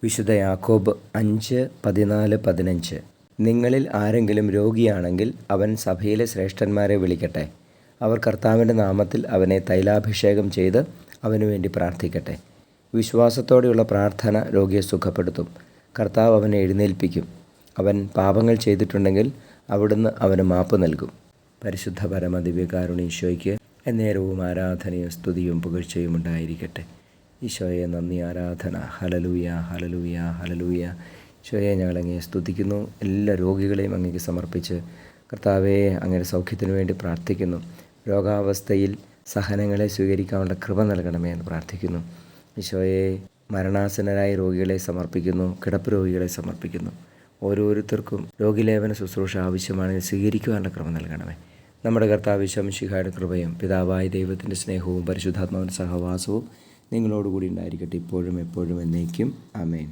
വിശുദ്ധ യാക്കോബ് 5:14-15. നിങ്ങളിൽ ആരെങ്കിലും രോഗിയാണെങ്കിൽ അവൻ സഭയിലെ ശ്രേഷ്ഠന്മാരെ വിളിക്കട്ടെ. അവർ കർത്താവിൻ്റെ നാമത്തിൽ അവനെ തൈലാഭിഷേകം ചെയ്ത് അവനു വേണ്ടി പ്രാർത്ഥിക്കട്ടെ. വിശ്വാസത്തോടെയുള്ള പ്രാർത്ഥന രോഗിയെ സുഖപ്പെടുത്തും. കർത്താവ് അവനെ എഴുന്നേൽപ്പിക്കും. അവൻ പാപങ്ങൾ ചെയ്തിട്ടുണ്ടെങ്കിൽ അവിടുന്ന് അവന് മാപ്പ് നൽകും. പരിശുദ്ധ പരമദിവ്യകാരുണ്യ ഈശോയ്ക്ക് എന്നേരവും ആരാധനയും സ്തുതിയും പുകഴ്ചയും ഉണ്ടായിരിക്കട്ടെ. ഈശോയെ നന്ദി, ആരാധന. Hallelujah, hallelujah, hallelujah. ഈശോയെ ഞങ്ങളങ്ങയെ സ്തുതിക്കുന്നു. എല്ലാ രോഗികളെയും അങ്ങേക്ക് സമർപ്പിച്ച് കർത്താവേ അങ്ങയുടെ സൗഖ്യത്തിനു വേണ്ടി പ്രാർത്ഥിക്കുന്നു. രോഗാവസ്ഥയിൽ സഹനങ്ങളെ സ്വീകരിക്കാനുള്ള കൃപ നൽകണമേ എന്ന് പ്രാർത്ഥിക്കുന്നു. ഈശോയെ മരണാസന്നരായ രോഗികളെ സമർപ്പിക്കുന്നു. കിടപ്പ് രോഗികളെ സമർപ്പിക്കുന്നു. ഓരോരുത്തർക്കും രോഗിലേപന ശുശ്രൂഷ ആവശ്യമാണെങ്കിൽ സ്വീകരിക്കുവാനുള്ള കൃപ നൽകണമേ. നമ്മുടെ കർത്താവ് ഈശോ മിശിഹായുടെ കൃപയും പിതാവായ ദൈവത്തിൻ്റെ സ്നേഹവും പരിശുദ്ധാത്മാവിൻ്റെ സഹവാസവും നിങ്ങളോടുകൂടി ഉണ്ടായിരിക്കട്ടെ, ഇപ്പോഴും എപ്പോഴും എന്നേക്കും. ആമേൻ.